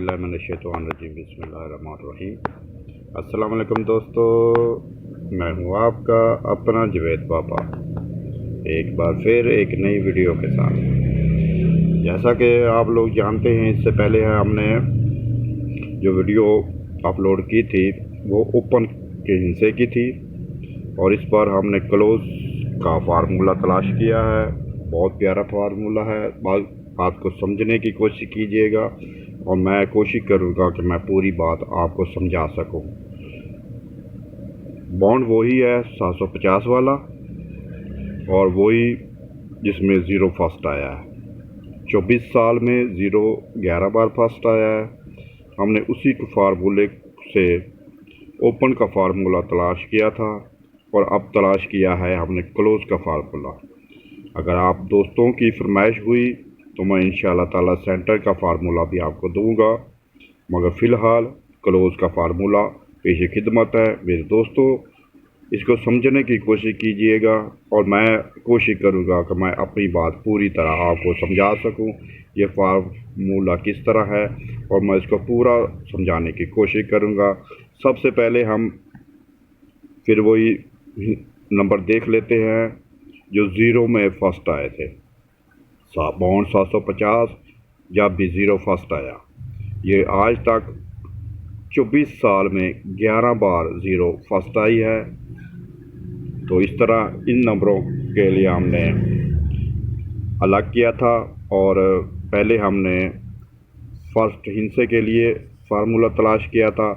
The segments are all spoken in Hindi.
औज़ुबिल्लाहिमिनश्शैतानिर्रजीम बिस्मिल्लाहिर्रहमानिर्रहीम। अस्सलाम वालेकुम दोस्तों, मैं हूँ आपका अपना जवेद पापा, एक बार फिर एक नई वीडियो के साथ। जैसा कि आप लोग जानते हैं, इससे पहले हमने जो वीडियो अपलोड की थी वो ओपन के हिस्से की थी और इस पर हमने क्लोज का फार्मूला तलाश किया है। बहुत प्यारा फार्मूला है, बात को समझने की कोशिश कीजिएगा और मैं कोशिश करूँगा कि मैं पूरी बात आपको समझा सकूँ। बॉन्ड वही है 750 वाला और वही जिसमें ज़ीरो फर्स्ट आया है। 24 साल में ज़ीरो 11 बार फर्स्ट आया है। हमने उसी के फार्मूले से ओपन का फार्मूला तलाश किया था और अब तलाश किया है हमने क्लोज का फार्मूला। अगर आप दोस्तों की फरमाइश हुई तो मैं इंशाअल्लाह ताला सेंटर का फार्मूला भी आपको दूंगा, मगर फ़िलहाल क्लोज का फार्मूला पेश खिदमत है। मेरे दोस्तों, इसको समझने की कोशिश कीजिएगा और मैं कोशिश करूंगा कि मैं अपनी बात पूरी तरह आपको समझा सकूं। ये फार्मूला किस तरह है और मैं इसको पूरा समझाने की कोशिश करूंगा। सबसे पहले हम फिर वही नंबर देख लेते हैं जो ज़ीरो में फर्स्ट आए थे। बॉन्ड 750 जब भी ज़ीरो फर्स्ट आया, ये आज तक 24 साल में 11 बार ज़ीरो फर्स्ट आई है। तो इस तरह इन नंबरों के लिए हमने अलग किया था और पहले हमने फर्स्ट हिस्से के लिए फार्मूला तलाश किया था,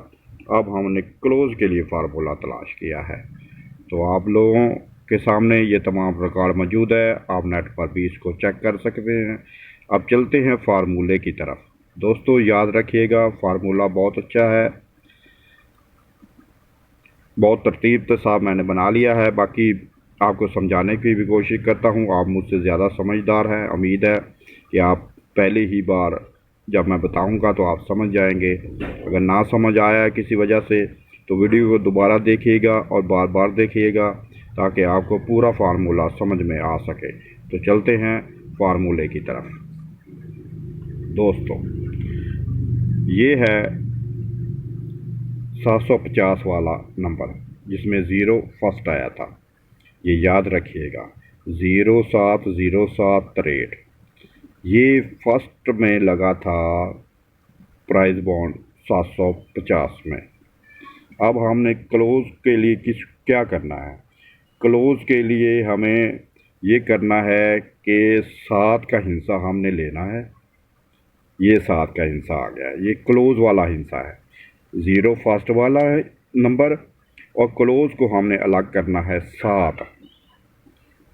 अब हमने क्लोज के लिए फार्मूला तलाश किया है। तो आप लोगों के सामने ये तमाम रिकॉर्ड मौजूद है, आप नेट पर भी इसको चेक कर सकते हैं। अब चलते हैं फार्मूले की तरफ। दोस्तों याद रखिएगा, फार्मूला बहुत अच्छा है, बहुत तरतीब से साहब मैंने बना लिया है। बाकी आपको समझाने की भी कोशिश करता हूँ, आप मुझसे ज़्यादा समझदार हैं। उम्मीद है कि आप पहली ही बार जब मैं बताऊँगा तो आप समझ जाएंगे। अगर ना समझ आया किसी वजह से तो वीडियो को दोबारा देखिएगा और बार बार देखिएगा ताकि आपको पूरा फार्मूला समझ में आ सके। तो चलते हैं फार्मूले की तरफ। दोस्तों ये है 750 वाला नंबर जिसमें ज़ीरो फर्स्ट आया था। ये याद रखिएगा, 070763 ये फर्स्ट में लगा था प्राइस बॉन्ड 750 में। अब हमने क्लोज के लिए क्या करना है? क्लोज के लिए हमें ये करना है कि 7 का हिस्सा हमने लेना है। ये 7 का हिस्सा आ गया, ये क्लोज वाला हिस्सा है। ज़ीरो फर्स्ट वाला है नंबर और क्लोज को हमने अलग करना है 7।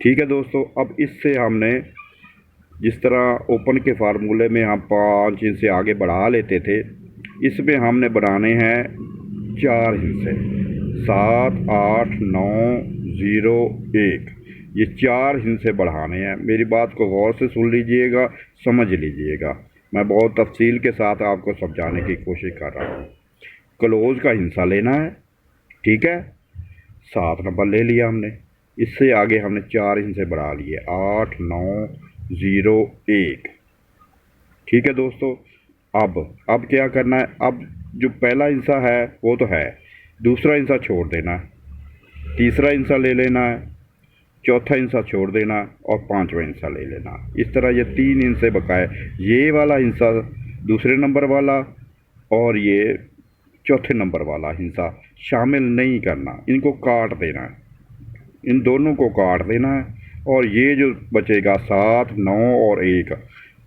ठीक है दोस्तों, अब इससे हमने जिस तरह ओपन के फार्मूले में हम 5 हिस्से आगे बढ़ा लेते थे, इसमें हमने बनाने हैं 4 हिस्से, 7, 8, 9, 0, 1। ये 4 हिस्से बढ़ाने हैं। मेरी बात को गौर से सुन लीजिएगा, समझ लीजिएगा। मैं बहुत तफसील के साथ आपको समझाने की कोशिश कर रहा हूँ। क्लोज का हिस्सा लेना है, ठीक है। 7 नंबर ले लिया हमने, इससे आगे हमने 4 हिस्से बढ़ा लिए, 8, 9, 0, 1। ठीक है दोस्तों, अब क्या करना है? अब जो पहला हिस्सा है वो तो है, दूसरा हिस्सा छोड़ देना है, तीसरा हिस्सा ले लेना है, चौथा हिस्सा छोड़ देना और 5वां हिस्सा ले लेना। इस तरह ये 3 हिस्से बकाए, ये वाला हिस्सा दूसरे नंबर वाला और ये चौथे नंबर वाला हिस्सा शामिल नहीं करना, इनको काट देना है, इन दोनों को काट देना है। और ये जो बचेगा 7, 9 और 1,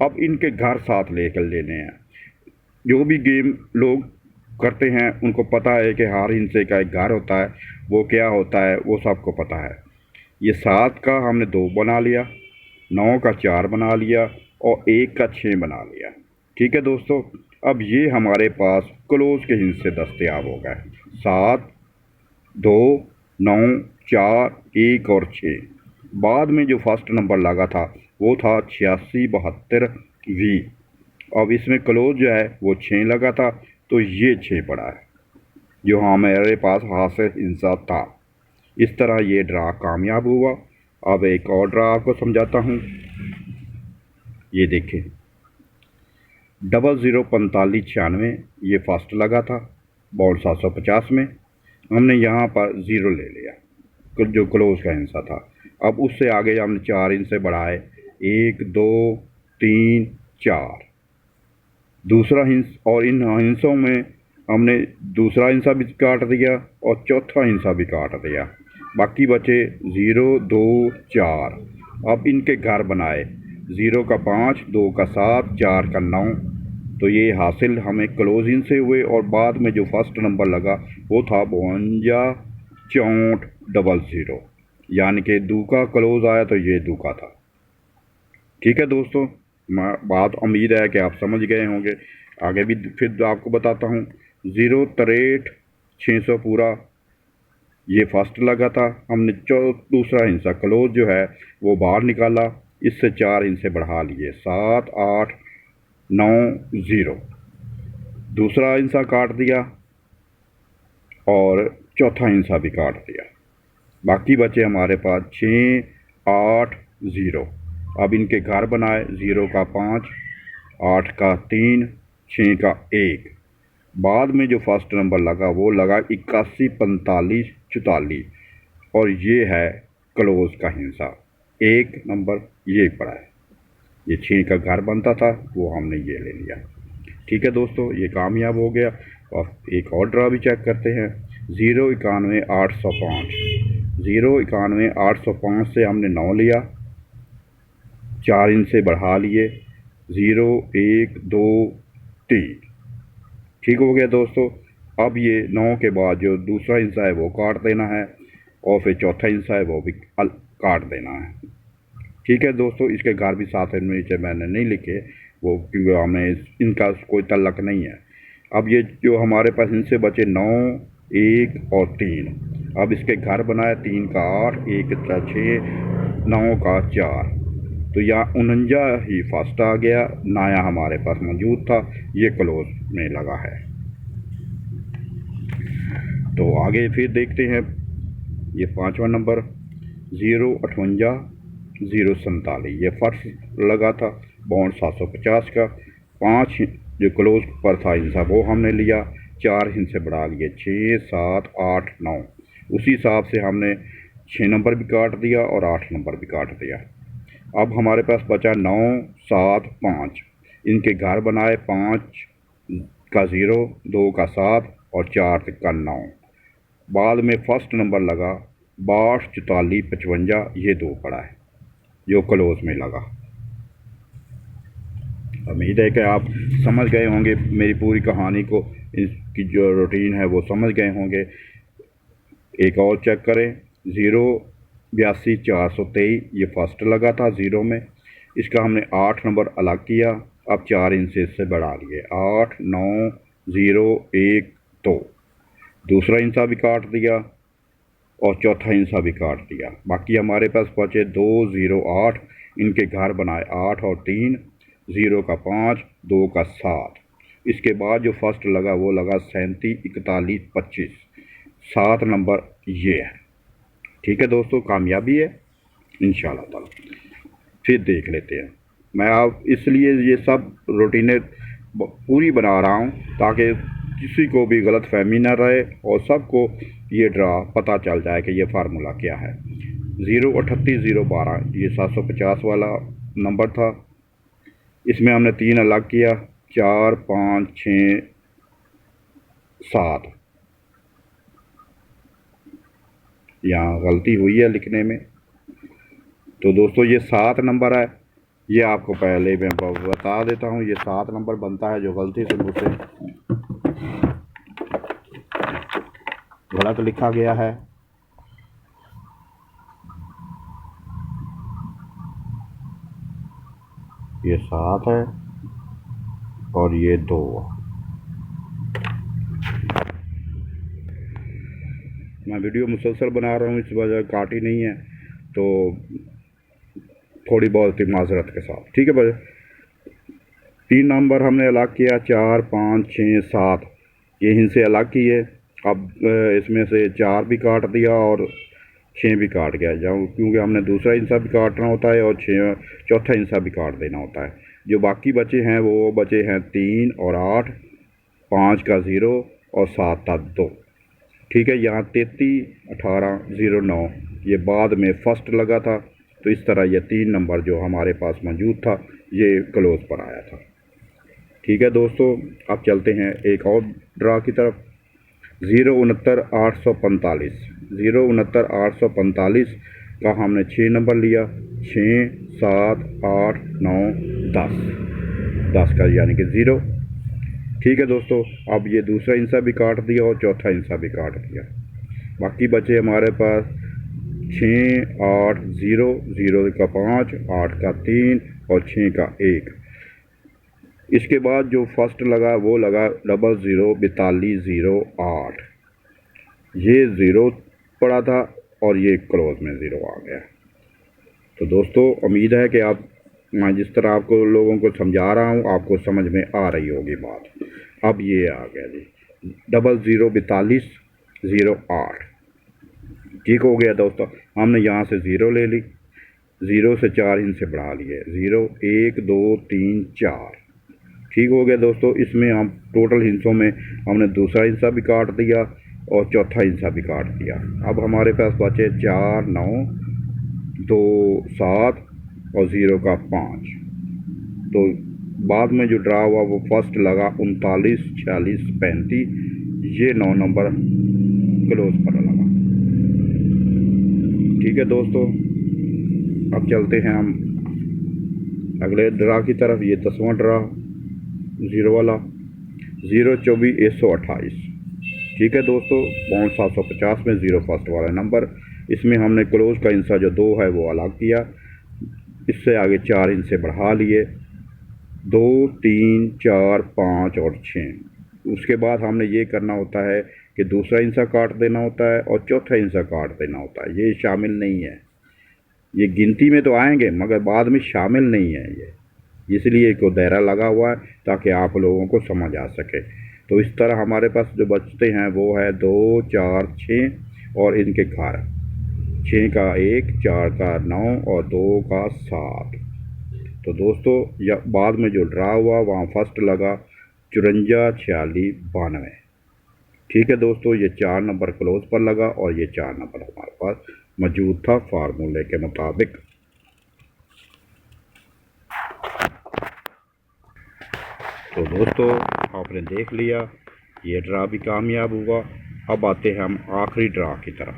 अब इनके घर साथ लेकर लेने हैं। जो भी गेम लोग करते हैं उनको पता है कि हर हिस्से का एक घर होता है, वो क्या होता है वो सबको पता है। ये 7 का हमने 2 बना लिया, 9 का 4 बना लिया और 1 का 6 बना लिया। ठीक है दोस्तों, अब ये हमारे पास क्लोज के हिस्से दस्तयाब हो गए, 7, 2, 9, 4, 1 और 6। बाद में जो फर्स्ट नंबर लगा था वो था 8672V। अब इसमें क्लोज जो है वो 6 लगा था, तो ये 6 पड़ा है जो हमारे पास हासिल हिस्सा था। इस तरह ये ड्रा कामयाब हुआ। अब एक और ड्रा आपको समझाता हूँ। ये देखें, 004596 ये फर्स्ट लगा था बॉन्ड 750 में। हमने यहाँ पर 0 ले लिया जो क्लोज का हिस्सा था। अब उससे आगे हमने 4 हिस्से बढ़ाए, 1 2 3 4 दूसरा हिंस, और इन हिस्सों में हमने दूसरा हिस्सा भी काट दिया और चौथा हिस्सा भी काट दिया। बाकी बचे 0 2 4। अब इनके घर बनाए, 0 का 5, 2 का 7, 4 का 9। तो ये हासिल हमें क्लोज इन से हुए। और बाद में जो फर्स्ट नंबर लगा वो था 52 64 00, यानी कि दू का क्लोज आया तो ये दू का था। ठीक है दोस्तों, बात उम्मीद है कि आप समझ गए होंगे। आगे भी फिर आपको बताता हूँ। 0 63 600 पूरा ये फर्स्ट लगा था। हमने दूसरा हिस्सा क्लोज जो है वो बाहर निकाला, इससे 4 हिस्से बढ़ा लिए, 7 8 9 0। दूसरा हिस्सा काट दिया और चौथा हिस्सा भी काट दिया। बाकी बचे हमारे पास 6 8 0। अब इनके घर बनाए, 0 का 5, 8 का 3, 6 का 1। बाद में जो फर्स्ट नंबर लगा वो लगा 81 45 44, और ये है क्लोज का हिस्सा। 1 नंबर ये पड़ा है, ये 6 का घर बनता था वो हमने ये ले लिया। ठीक है दोस्तों, ये कामयाब हो गया। और एक और ड्रा भी चेक करते हैं। 0 91 805, 0 91 805 से हमने 9 लिया, 4 इनसे बढ़ा लिए, 0 1 2 3। ठीक हो गया दोस्तों। अब ये 9 के बाद जो दूसरा हिस्सा है वो काट देना है, और फिर चौथा हिस्सा है वो भी काट देना है। ठीक है दोस्तों, इसके घर भी साथ नीचे मैंने नहीं लिखे वो, क्योंकि हमें इनका कोई तल्लक नहीं है। अब ये जो हमारे पास इनसे बचे 9 1 और 3। अब इसके घर बनाए, 3 का 8, 1 का 6, 9 का 4। तो यहाँ 49 ही फर्स्ट आ गया, नया हमारे पास मौजूद था, ये क्लोज में लगा है। तो आगे फिर देखते हैं। ये 5वां नंबर 0 58 0 47, ये फर्स्ट लगा था बॉन्ड 750 का। 5 जो क्लोज पर था हिस्सा वो हमने लिया, 4 हिस्से बढ़ा लिए, 6 7 8 9। उसी हिसाब से हमने 6 नंबर भी काट दिया और 8 नंबर भी काट दिया। अब हमारे पास बचा 9 7 5। इनके घर बनाए, 5 का 0, 2 का 7 और 4 का 9। बाद में फर्स्ट नंबर लगा 62 44 55, ये 2 पड़ा है जो क्लोज में लगा। उम्मीद है कि आप समझ गए होंगे मेरी पूरी कहानी को, इसकी जो रूटीन है वो समझ गए होंगे। एक और चेक करें। 0 82 423, ये फर्स्ट लगा था 0 में। इसका हमने 8 नंबर अलग किया, अब 4 हिस्से से बढ़ा लिए, 8 9 0 1 2। दूसरा हिस्सा भी काट दिया और चौथा हिस्सा भी काट दिया। बाकी हमारे पास बचे 2 0 8। इनके घर बनाए, 8 और 3, 0 का 5, 2 का 7। इसके बाद जो फर्स्ट लगा वो लगा 37 41 25, 7 नंबर ये है। ठीक है दोस्तों, कामयाबी है इंशाल्लाह ताला। फिर देख लेते हैं। मैं आप इसलिए ये सब रूटीनें पूरी बना रहा हूँ ताकि किसी को भी गलत फहमी ना रहे और सबको ये ड्रा पता चल जाए कि ये फार्मूला क्या है। 0 38 0 12, ये 750 वाला नंबर था। इसमें हमने 3 अलग किया, 4 5 6 7। यहाँ गलती हुई है लिखने में। तो दोस्तों ये 7 नंबर है, ये आपको पहले मैं बता देता हूँ। ये 7 नंबर बनता है जो गलती से मुझसे गलत लिखा गया है। ये 7 है और ये 2। मैं वीडियो मुसलसल बना रहा हूँ, इस वजह काटी नहीं है, तो थोड़ी बहुत ही माजरत के साथ। ठीक है भाई। 3 नंबर हमने अलग किया, 4 5 6 7, ये हिस्से अलग किए। अब इसमें से 4 भी काट दिया और 6 भी काट गया, क्योंकि हमने दूसरा हिस्सा भी काटना होता है और 6 चौथा हिस्सा भी काट देना होता है। जो बाकी बचे हैं वो बचे हैं 3 और 8, 5 का 0 और 7 का 2। ठीक है, यहाँ 33, 18, 09 ये बाद में फर्स्ट लगा था, तो इस तरह ये 3 नंबर जो हमारे पास मौजूद था ये क्लोज पर आया था। ठीक है दोस्तों, अब चलते हैं एक और ड्रा की तरफ। 069,845 069,845 का हमने 6 नंबर लिया, 6, 7, 8, 9, 10 10 का यानी कि 0। ठीक है दोस्तों, अब ये दूसरा हिस्सा भी काट दिया और चौथा हिस्सा भी काट दिया। बाकी बचे हमारे पास 6, 8, 0, 0 का 5, 8 का 3 और 6 का 1। इसके बाद जो फर्स्ट लगा वो लगा 004208। ये 0 पड़ा था और ये क्लोज में 0 आ गया। तो दोस्तों उम्मीद है कि मैं जिस तरह आपको लोगों को समझा रहा हूँ आपको समझ में आ रही होगी बात। अब ये आ गया जी 004208। ठीक हो गया दोस्तों, हमने यहाँ से 0 ले ली, 0 से 4 हिस्से बढ़ा लिए, 0, 1, 2, 3, 4। ठीक हो गया दोस्तों, इसमें हम टोटल हिस्सों में हमने दूसरा हिस्सा भी काट दिया और चौथा हिस्सा भी काट दिया। अब हमारे पास बचे 4, 9, 2, 7 और 0 का 5। तो बाद में जो ड्रा हुआ वो फर्स्ट लगा 39, 46, 35, ये 9 नंबर क्लोज पर लगा। ठीक है दोस्तों, अब चलते हैं हम अगले ड्रा की तरफ। ये 10वां ड्रा 0 वाला 024,128। ठीक है दोस्तों, बाउंड 750 में 0 फर्स्ट वाला नंबर। इसमें हमने क्लोज का हिस्सा जो 2 है वो अलग किया, इससे आगे 4 हिस्से बढ़ा लिए, 2, 3, 4, 5 और 6। उसके बाद हमने ये करना होता है कि दूसरा हिस्सा काट देना होता है और चौथा हिस्सा काट देना होता है। ये शामिल नहीं है, ये गिनती में तो आएंगे मगर बाद में शामिल नहीं है ये, इसलिए एक दायरा लगा हुआ है ताकि आप लोगों को समझ आ सके। तो इस तरह हमारे पास जो बचते हैं वो है 2, 4, 6 और इनके घर 6 का 1, 4 का 9 और 2 का 7। तो दोस्तों या बाद में जो ड्रा हुआ वहाँ फर्स्ट लगा 54, 46, 92। ठीक है दोस्तों, ये 4 नंबर क्लोज पर लगा और ये 4 नंबर हमारे पास मौजूद था फार्मूले के मुताबिक। तो दोस्तों आपने देख लिया, ये ड्रा भी कामयाब हुआ। अब आते हैं हम आखिरी ड्रा की तरफ।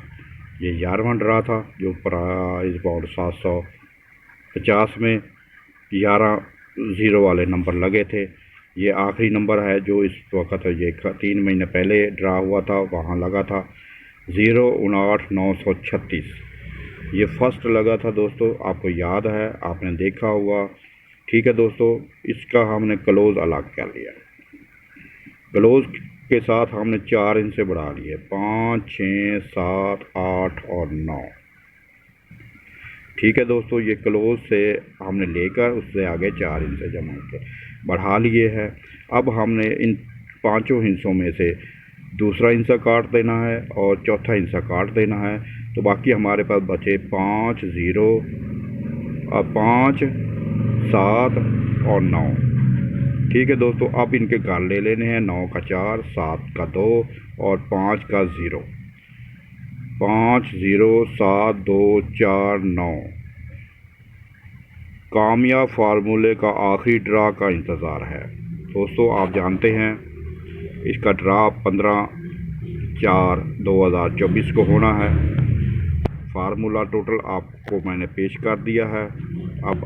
ये 11वां ड्रा था जो प्राइस बाउंड 750 में 11 0 वाले नंबर लगे थे। ये आखिरी नंबर है जो इस वक्त ये 3 महीने पहले ड्रा हुआ था, वहाँ लगा था 059,936। ये फर्स्ट लगा था दोस्तों, आपको याद है, आपने देखा होगा। ठीक है दोस्तों, इसका हमने क्लोज अलग कर लिया। क्लोज के साथ हमने 4 हिस्से बढ़ा लिए, 5, 6, 7, 8 और 9। ठीक है दोस्तों, ये क्लोज से हमने लेकर उससे आगे 4 हिस्से जमा के बढ़ा लिए हैं। अब हमने इन 5 हिस्सों में से दूसरा हिस्सा काट देना है और चौथा हिस्सा काट देना है। तो बाकी हमारे पास बचे 5, 0 और 5, 7 और 9। ठीक है दोस्तों, अब इनके घर ले लेने हैं। 9 का 4, 7 का 2 और 5 का 0। 5, 0, 7, 2, 4, 9। कामयाब फार्मूले का आखिरी ड्रा का इंतज़ार है दोस्तों। आप जानते हैं इसका ड्रा 15/4/2024 को होना है। फार्मूला टोटल आपको मैंने पेश कर दिया है। अब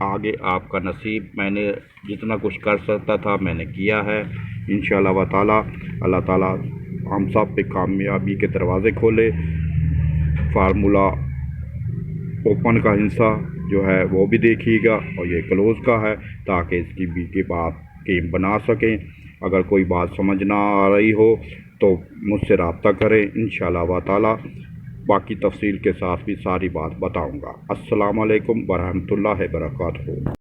आगे आपका नसीब, मैंने जितना कुछ कर सकता था मैंने किया है। इंशाअल्लाह व ताला अल्लाह ताला हम सब पे कामयाबी के दरवाज़े खोले। फार्मूला ओपन का हिस्सा जो है वो भी देखिएगा और ये क्लोज़ का है ताकि इसकी भी के बाद गेम बना सकें। अगर कोई बात समझ ना आ रही हो तो मुझसे रब्ता करें, इंशाअल्लाह व ताला बाकी तफसील के साथ भी सारी बात बताऊंगा। अस्सलाम वालेकुम व रहमतुल्लाहि व बरकातहू।